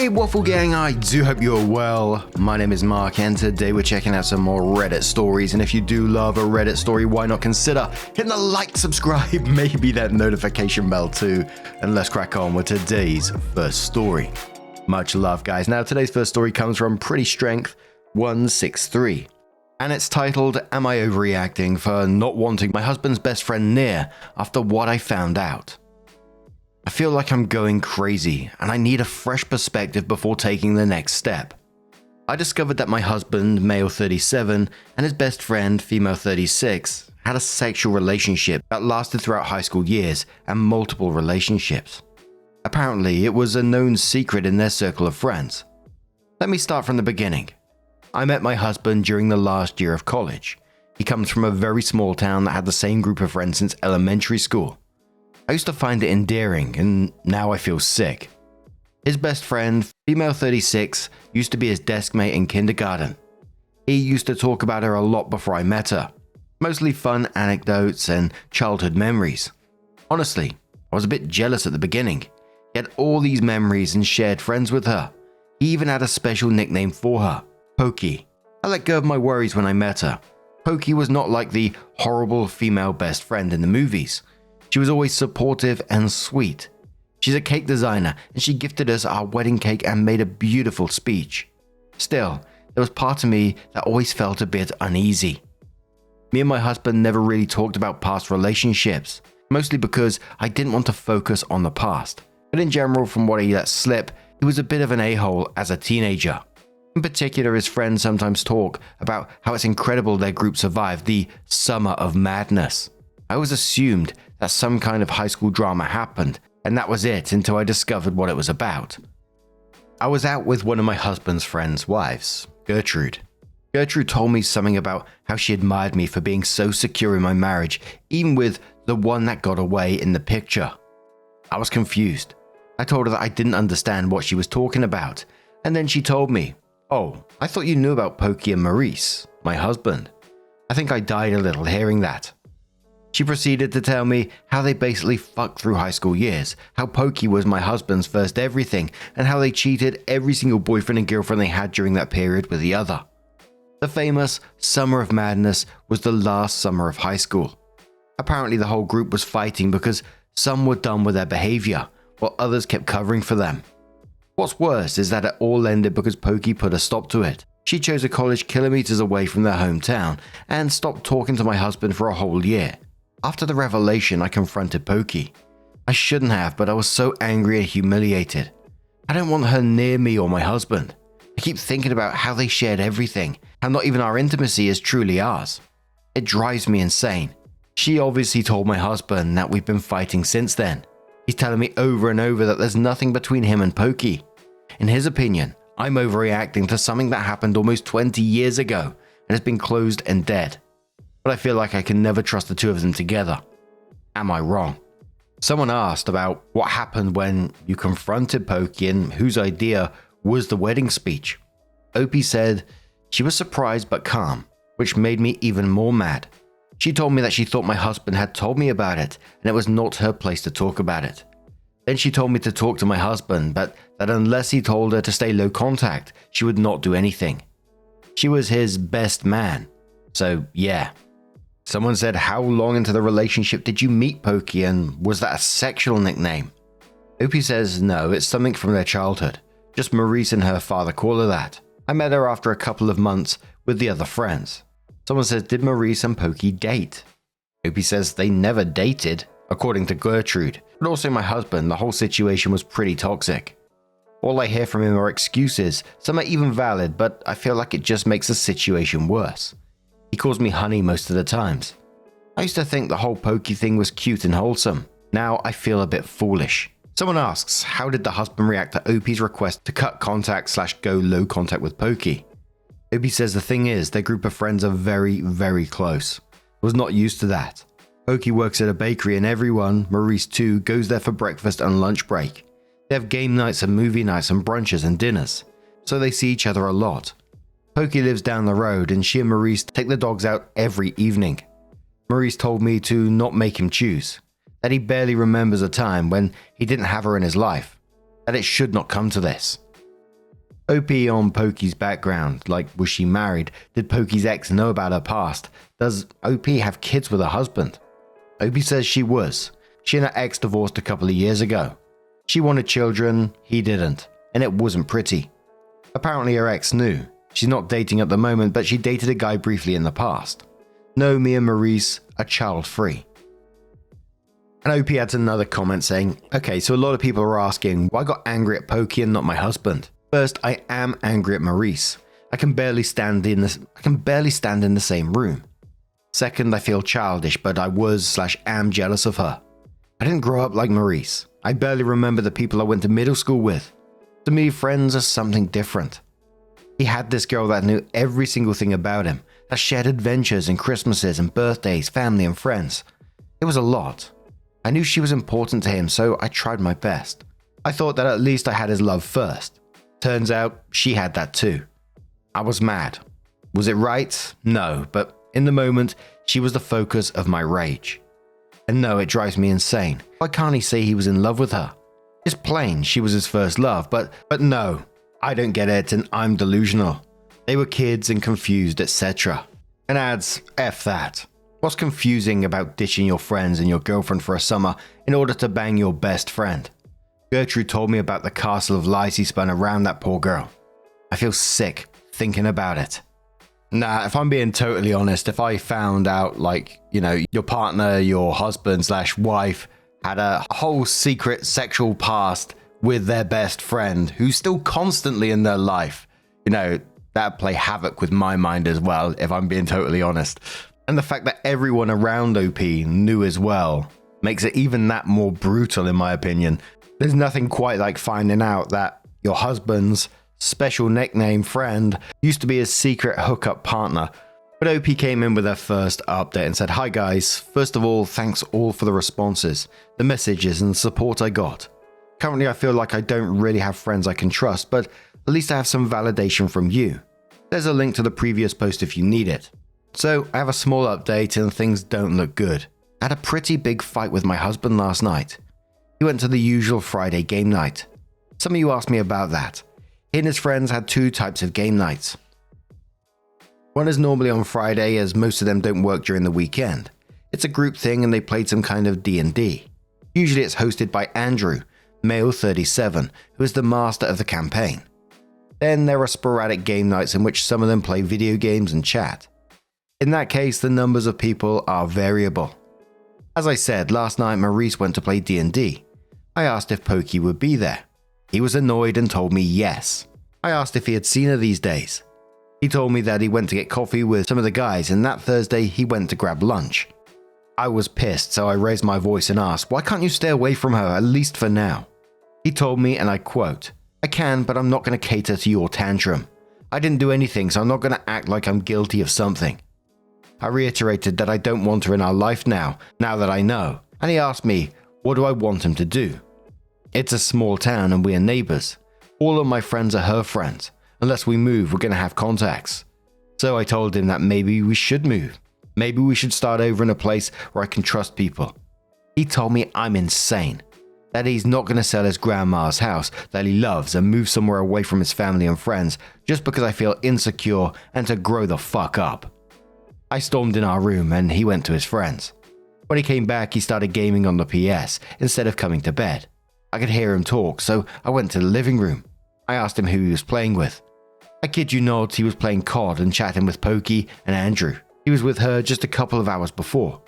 Hey Waffle Gang, I do hope you're well. My name is Mark and today we're checking out some more Reddit stories, and if you do love a Reddit story, why not consider hitting the like, subscribe, maybe that notification bell too, and let's crack on with today's first story. Much love guys. Now today's first story comes from Pretty Strength 163 and it's titled, Am I Overreacting for Not Wanting My Husband's Best Friend Near After What I Found Out? I feel like I'm going crazy and I need a fresh perspective before taking the next step. I discovered that my husband, male 37, and his best friend, female 36, had a sexual relationship that lasted throughout high school years and multiple relationships. Apparently, it was a known secret in their circle of friends. Let me start from the beginning. I met my husband during the last year of college. He comes from a very small town that had the same group of friends since elementary school. I used to find it endearing, and now I feel sick. His best friend, female 36, used to be his desk mate in kindergarten. He used to talk about her a lot before I met her, mostly fun anecdotes and childhood memories. Honestly, I was a bit jealous at the beginning. He had all these memories and shared friends with her. He even had a special nickname for her, Pokey. I let go of my worries when I met her. Pokey was not like the horrible female best friend in the movies. She was always supportive and sweet. She's a cake designer and she gifted us our wedding cake and made a beautiful speech. Still, there was part of me that always felt a bit uneasy. Me and my husband never really talked about past relationships, mostly because I didn't want to focus on the past. But in general, from what he let slip, he was a bit of an a-hole as a teenager. In particular, his friends sometimes talk about how it's incredible their group survived the summer of madness. I always assumed that some kind of high school drama happened, and that was it until I discovered what it was about. I was out with one of my husband's friends' wives, Gertrude. Gertrude told me something about how she admired me for being so secure in my marriage, even with the one that got away in the picture. I was confused. I told her that I didn't understand what she was talking about, and then she told me, "Oh, I thought you knew about Pokey and Maurice, my husband." I think I died a little hearing that. She proceeded to tell me how they basically fucked through high school years, how Pokey was my husband's first everything, and how they cheated every single boyfriend and girlfriend they had during that period with the other. The famous Summer of Madness was the last summer of high school. Apparently the whole group was fighting because some were done with their behavior, while others kept covering for them. What's worse is that it all ended because Pokey put a stop to it. She chose a college kilometers away from their hometown and stopped talking to my husband for a whole year. After the revelation, I confronted Pokey. I shouldn't have, but I was so angry and humiliated. I don't want her near me or my husband. I keep thinking about how they shared everything, how not even our intimacy is truly ours. It drives me insane. She obviously told my husband that we've been fighting since then. He's telling me over and over that there's nothing between him and Pokey. In his opinion, I'm overreacting to something that happened almost 20 years ago and has been closed and dead. But I feel like I can never trust the two of them together. Am I wrong? Someone asked about what happened when you confronted Pokey and whose idea was the wedding speech. Opie said she was surprised but calm, which made me even more mad. She told me that she thought my husband had told me about it and it was not her place to talk about it. Then she told me to talk to my husband, but that unless he told her to stay low contact, she would not do anything. She was his best man. So yeah. Someone said, how long into the relationship did you meet Pokey and was that a sexual nickname? Opie says no, it's something from their childhood. Just Maurice and her father call her that. I met her after a couple of months with the other friends. Someone says, did Maurice and Pokey date? Opie says they never dated, according to Gertrude, but also my husband, the whole situation was pretty toxic. All I hear from him are excuses, some are even valid, but I feel like it just makes the situation worse. He calls me honey most of the times. I used to think the whole Pokey thing was cute and wholesome. Now I feel a bit foolish. Someone asks, how did the husband react to Opie's request to cut contact / go low contact with Pokey? Opie says the thing is, their group of friends are very, very close. Was not used to that. Pokey works at a bakery and everyone, Maurice too, goes there for breakfast and lunch break. They have game nights and movie nights and brunches and dinners, so they see each other a lot. Pokey lives down the road and she and Maurice take the dogs out every evening. Maurice told me to not make him choose, that he barely remembers a time when he didn't have her in his life, that it should not come to this. OP on Pokey's background, like was she married? Did Pokey's ex know about her past? Does OP have kids with her husband? OP says she was. She and her ex divorced a couple of years ago. She wanted children, he didn't, and it wasn't pretty. Apparently her ex knew. She's not dating at the moment, but she dated a guy briefly in the past. No, me and Maurice are child-free. And OP adds another comment saying, okay, so a lot of people are asking why I got angry at Pokey and not my husband. First, I am angry at Maurice. I can barely stand in the same room. Second, I feel childish, but I was/am jealous of her. I didn't grow up like Maurice. I barely remember the people I went to middle school with. To me, friends are something different. He had this girl that knew every single thing about him, that shared adventures and Christmases and birthdays, family and friends. It was a lot. I knew she was important to him, so I tried my best. I thought that at least I had his love first. Turns out, she had that too. I was mad. Was it right? No, but in the moment, she was the focus of my rage. And no, it drives me insane. Why can't he say he was in love with her? It's plain she was his first love, but no, I don't get it and I'm delusional. They were kids and confused, etc. And adds, F that. What's confusing about ditching your friends and your girlfriend for a summer in order to bang your best friend? Gertrude told me about the castle of lies he spun around that poor girl. I feel sick thinking about it. Nah, if I'm being totally honest, if I found out, your partner, your husband/wife had a whole secret sexual past with their best friend who's still constantly in their life, that'd play havoc with my mind as well, if I'm being totally honest. And the fact that everyone around OP knew as well makes it even that more brutal in my opinion. There's nothing quite like finding out that your husband's special nickname friend used to be his secret hookup partner. But OP came in with her first update and said, "Hi guys, first of all, thanks all for the responses, the messages and the support I got. Currently I feel like I don't really have friends I can trust, but at least I have some validation from you. There's a link to the previous post if you need it. So I have a small update and things don't look good. I had a pretty big fight with my husband last night. He went to the usual Friday game night. Some of you asked me about that. He and his friends had two types of game nights. One is normally on Friday, as most of them don't work during the weekend. It's a group thing and they played some kind of D&D. Usually it's hosted by Andrew, male 37, who is the master of the campaign. Then there are sporadic game nights in which some of them play video games and chat. In that case, the numbers of people are variable. As I said, last night Maurice went to play D&D. I asked if Pokey would be there. He was annoyed and told me yes. I asked if he had seen her these days. He told me that he went to get coffee with some of the guys and that Thursday he went to grab lunch. I was pissed, so I raised my voice and asked, why can't you stay away from her, at least for now? He told me, and I quote, I can, but I'm not going to cater to your tantrum. I didn't do anything, so I'm not going to act like I'm guilty of something. I reiterated that I don't want her in our life now that I know, and he asked me, what do I want him to do? It's a small town and we are neighbors. All of my friends are her friends. Unless we move, we're going to have contacts. So I told him that maybe we should move. Maybe we should start over in a place where I can trust people. He told me I'm insane. That he's not going to sell his grandma's house that he loves and move somewhere away from his family and friends just because I feel insecure and to grow the fuck up. I stormed in our room and he went to his friends. When he came back, he started gaming on the PS instead of coming to bed. I could hear him talk, so I went to the living room. I asked him who he was playing with. I kid you not, he was playing COD and chatting with Pokey and Andrew. He was with her just a couple of hours before.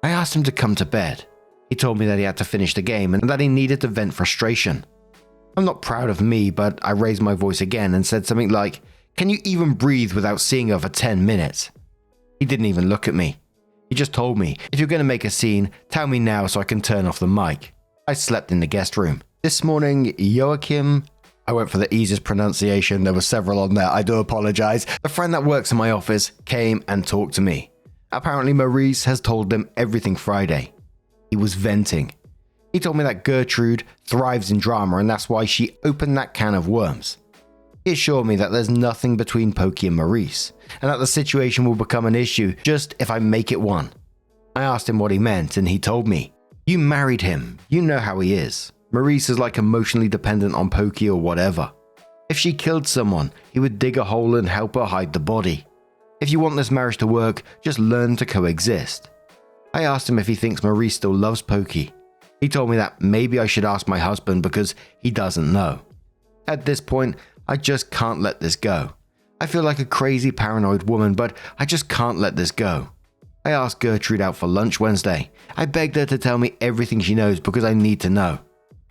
I asked him to come to bed. He told me that he had to finish the game and that he needed to vent frustration. I'm not proud of me, but I raised my voice again and said something like, can you even breathe without seeing her for 10 minutes? He didn't even look at me. He just told me, if you're going to make a scene, tell me now so I can turn off the mic. I slept in the guest room. This morning, Joachim, I went for the easiest pronunciation, there were several on there, I do apologize. A friend that works in my office came and talked to me. Apparently Maurice has told them everything Friday. He was venting. He told me that Gertrude thrives in drama and that's why she opened that can of worms. He assured me that there's nothing between Pokey and Maurice, and that the situation will become an issue just if I make it one. I asked him what he meant and he told me, you married him, you know how he is. Maurice is like emotionally dependent on Pokey or whatever. If she killed someone, he would dig a hole and help her hide the body. If you want this marriage to work, just learn to coexist. I asked him if he thinks Maurice still loves Pokey. He told me that maybe I should ask my husband because he doesn't know. At this point, I just can't let this go. I feel like a crazy paranoid woman, but I just can't let this go. I asked Gertrude out for lunch Wednesday. I begged her to tell me everything she knows because I need to know.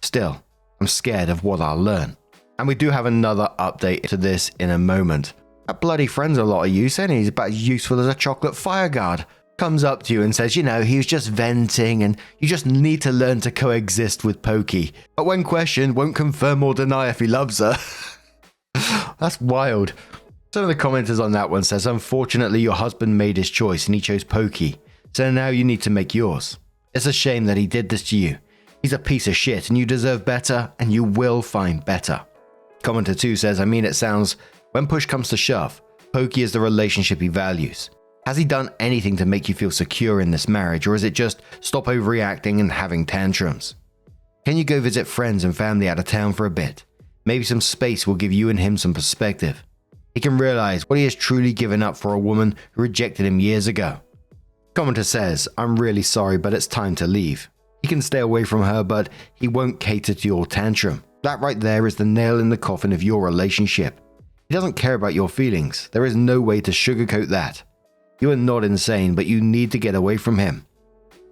Still, I'm scared of what I'll learn. And we do have another update to this in a moment. That bloody friend's a lot of use, and he's about as useful as a chocolate fireguard. Comes up to you and says, he was just venting and you just need to learn to coexist with Pokey. But when questioned, won't confirm or deny if he loves her. That's wild. Some of the commenters on that one says, unfortunately your husband made his choice and he chose Pokey. So now you need to make yours. It's a shame that he did this to you. He's a piece of shit and you deserve better and you will find better. Commenter 2 says, it sounds, when push comes to shove, Pokey is the relationship he values. Has he done anything to make you feel secure in this marriage, or is it just stop overreacting and having tantrums? Can you go visit friends and family out of town for a bit? Maybe some space will give you and him some perspective. He can realize what he has truly given up for a woman who rejected him years ago. Commenter says, I'm really sorry, but it's time to leave. He can stay away from her, but he won't cater to your tantrum. That right there is the nail in the coffin of your relationship. He doesn't care about your feelings. There is no way to sugarcoat that. You are not insane, but you need to get away from him.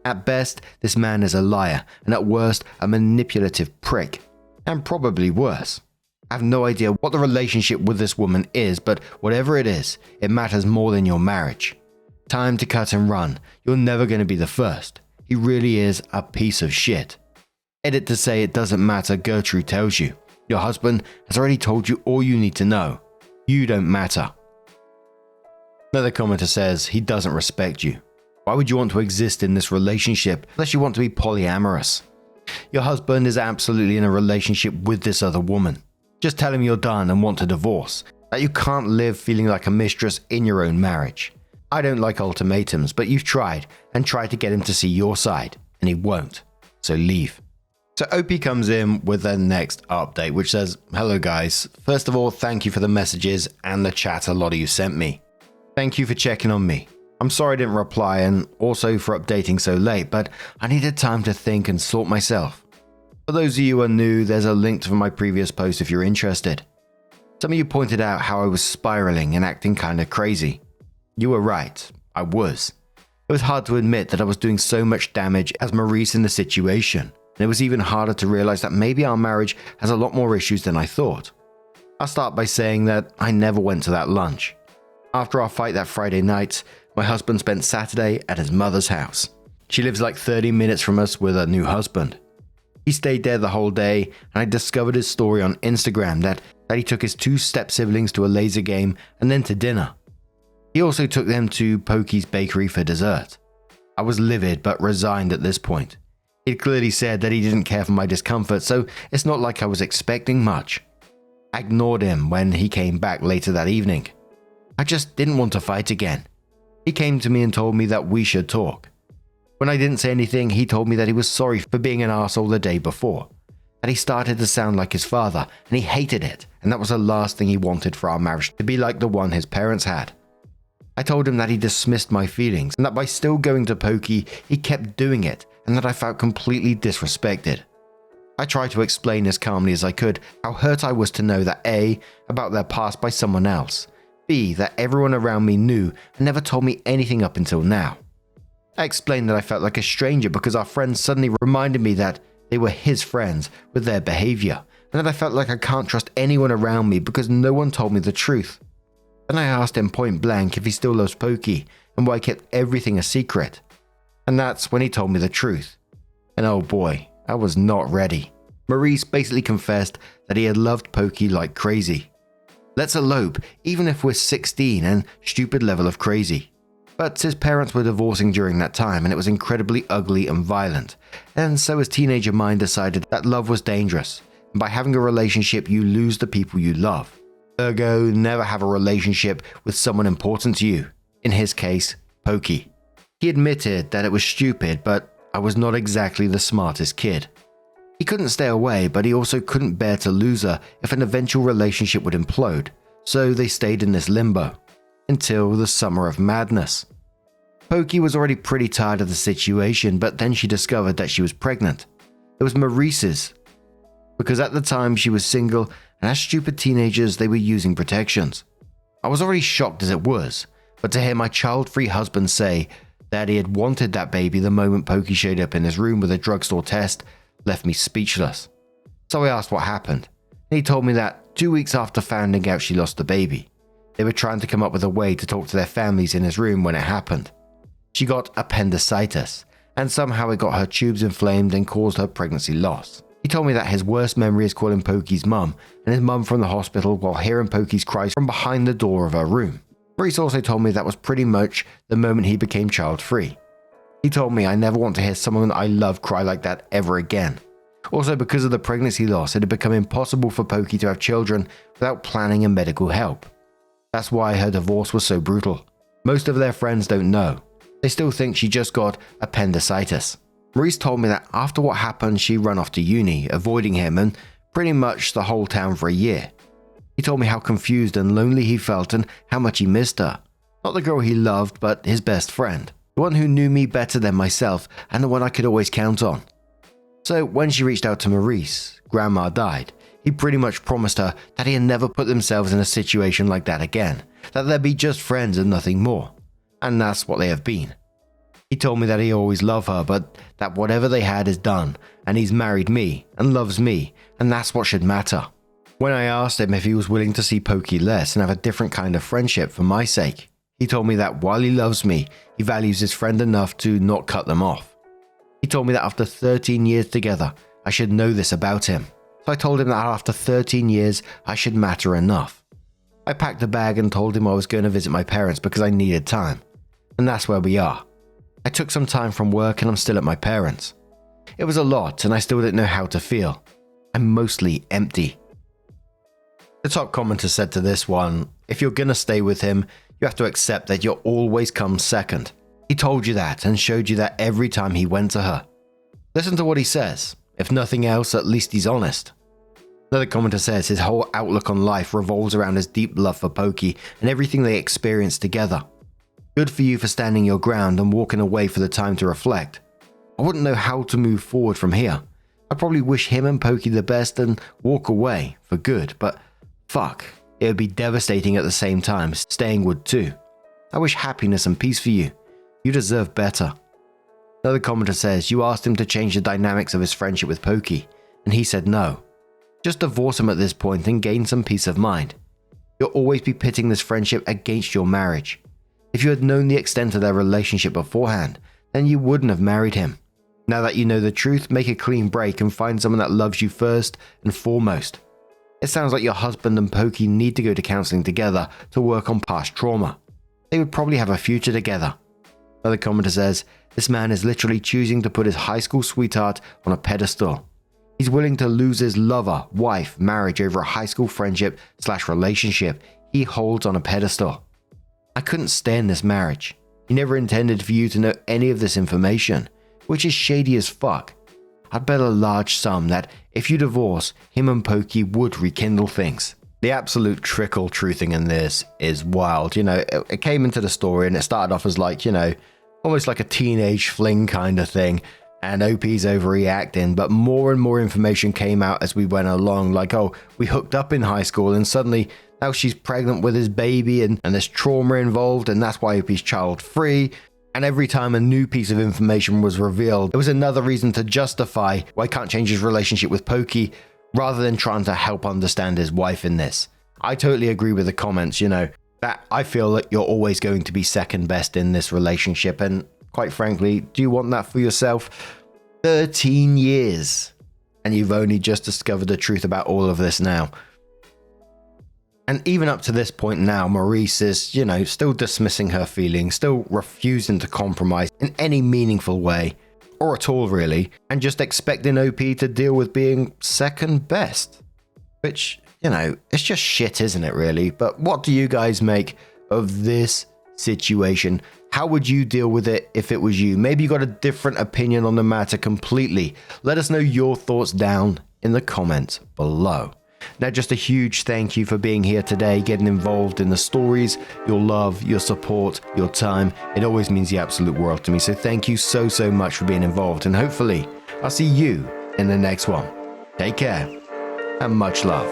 At best, this man is a liar, and at worst, a manipulative prick. And probably worse. I have no idea what the relationship with this woman is, but whatever it is, it matters more than your marriage. Time to cut and run. You're never going to be the first. He really is a piece of shit. Edit to say it doesn't matter, Gertrude tells you. Your husband has already told you all you need to know. You don't matter. Another commenter says, he doesn't respect you. Why would you want to exist in this relationship unless you want to be polyamorous? Your husband is absolutely in a relationship with this other woman. Just tell him you're done and want to divorce, that you can't live feeling like a mistress in your own marriage. I don't like ultimatums, but you've tried and tried to get him to see your side, and he won't. So leave. So OP comes in with their next update, which says, hello guys. First of all, thank you for the messages and the chat a lot of you sent me. Thank you for checking on me. I'm sorry I didn't reply and also for updating so late, but I needed time to think and sort myself. For those of you who are new, there's a link to my previous post if you're interested. Some of you pointed out how I was spiraling and acting kind of crazy. You were right, I was. It was hard to admit that I was doing so much damage as Maurice in the situation, and it was even harder to realize that maybe our marriage has a lot more issues than I thought. I'll start by saying that I never went to that lunch. After our fight that Friday night, my husband spent Saturday at his mother's house. She lives like 30 minutes from us with her new husband. He stayed there the whole day, and I discovered his story on Instagram that he took his 2 step-siblings to a laser game and then to dinner. He also took them to Pokey's bakery for dessert. I was livid but resigned at this point. He'd clearly said that he didn't care for my discomfort, so it's not like I was expecting much. I ignored him when he came back later that evening. I just didn't want to fight again. He came to me and told me that we should talk. When I didn't say anything, he told me that he was sorry for being an arsehole the day before, that he started to sound like his father, and he hated it, and that was the last thing he wanted for our marriage to be like the one his parents had. I told him that he dismissed my feelings, and that by still going to Pokey, he kept doing it, and that I felt completely disrespected. I tried to explain as calmly as I could how hurt I was to know that A, about their past by someone else, B, that everyone around me knew and never told me anything up until now. I explained that I felt like a stranger because our friends suddenly reminded me that they were his friends with their behavior, and that I felt like I can't trust anyone around me because no one told me the truth. Then I asked him point blank if he still loves Pokey and why he kept everything a secret. And that's when he told me the truth. And oh boy, I was not ready. Maurice basically confessed that he had loved Pokey like crazy. Let's elope, even if we're 16 and stupid level of crazy. But his parents were divorcing during that time and it was incredibly ugly and violent. And so his teenager mind decided that love was dangerous. And by having a relationship, you lose the people you love. Ergo, never have a relationship with someone important to you. In his case, Pokey. He admitted that it was stupid, but I was not exactly the smartest kid. He couldn't stay away, but he also couldn't bear to lose her if an eventual relationship would implode, so they stayed in this limbo until the summer of madness. Pokey was already pretty tired of the situation, but then she discovered that she was pregnant. It was Maurice's, because at the time she was single, and as stupid teenagers they were using protections. I was already shocked as it was, but to hear my child-free husband say that he had wanted that baby the moment Pokey showed up in his room with a drugstore test left me speechless. So I asked what happened, and he told me that 2 weeks after finding out she lost the baby, they were trying to come up with a way to talk to their families in his room when it happened. She got appendicitis, and somehow it got her tubes inflamed and caused her pregnancy loss. He told me that his worst memory is calling Pokey's mum and his mum from the hospital while hearing Pokey's cries from behind the door of her room. Maurice also told me that was pretty much the moment he became child-free. He told me I never want to hear someone I love cry like that ever again. Also, because of the pregnancy loss, it had become impossible for Pokey to have children without planning and medical help. That's why her divorce was so brutal. Most of their friends don't know. They still think she just got appendicitis. Maurice told me that after what happened, she ran off to uni, avoiding him and pretty much the whole town for a year. He told me how confused and lonely he felt and how much he missed her. Not the girl he loved, but his best friend. The one who knew me better than myself and the one I could always count on. So when she reached out to Maurice, Grandma died. He pretty much promised her that he had never put themselves in a situation like that again, that they'd be just friends and nothing more. And that's what they have been. He told me that he always loved her, but that whatever they had is done, and he's married me and loves me, and that's what should matter. When I asked him if he was willing to see Pokey less and have a different kind of friendship for my sake, he told me that while he loves me, he values his friend enough to not cut them off. He told me that after 13 years together, I should know this about him. So I told him that after 13 years, I should matter enough. I packed a bag and told him I was going to visit my parents because I needed time. And that's where we are. I took some time from work and I'm still at my parents'. It was a lot and I still didn't know how to feel. I'm mostly empty. The top commenter said to this one, if you're gonna stay with him, you have to accept that you'll always come second. He told you that and showed you that every time he went to her. Listen to what he says. If nothing else, at least he's honest. Another commenter says his whole outlook on life revolves around his deep love for Pokey and everything they experienced together. Good for you for standing your ground and walking away for the time to reflect. I wouldn't know how to move forward from here. I'd probably wish him and Pokey the best and walk away for good, but fuck, it would be devastating at the same time. Staying would too. I wish happiness and peace for you. You deserve better. Another commenter says you asked him to change the dynamics of his friendship with Pokey, and he said no. Just divorce him at this point and gain some peace of mind. You'll always be pitting this friendship against your marriage. If you had known the extent of their relationship beforehand, then you wouldn't have married him. Now that you know the truth, make a clean break and find someone that loves you first and foremost. It sounds like your husband and Pokey need to go to counseling together to work on past trauma. They would probably have a future together. Another commenter says, this man is literally choosing to put his high school sweetheart on a pedestal. He's willing to lose his lover, wife, marriage over a high school friendship/relationship he holds on a pedestal. I couldn't stand this marriage. He never intended for you to know any of this information, which is shady as fuck. I'd bet a large sum that if you divorce, him and Pokey would rekindle things. The absolute trickle truthing in this is wild. It came into the story and it started off as almost like a teenage fling kind of thing, and OP's overreacting, but more and more information came out as we went along, we hooked up in high school and suddenly now she's pregnant with his baby and there's trauma involved and that's why OP's child-free. And every time a new piece of information was revealed, it was another reason to justify why he can't change his relationship with Pokey rather than trying to help understand his wife in this. I totally agree with the comments, that I feel that you're always going to be second best in this relationship, and quite frankly, do you want that for yourself? 13 years, and you've only just discovered the truth about all of this now. And even up to this point now, Maurice is, still dismissing her feelings, still refusing to compromise in any meaningful way, or at all really, and just expecting OP to deal with being second best. Which, it's just shit, isn't it really? But what do you guys make of this situation? How would you deal with it if it was you? Maybe you got a different opinion on the matter completely. Let us know your thoughts down in the comments below. Now, just a huge thank you for being here today, getting involved in the stories, your love, your support, your time. It always means the absolute world to me. So thank you so much for being involved. And hopefully I'll see you in the next one. Take care and much love.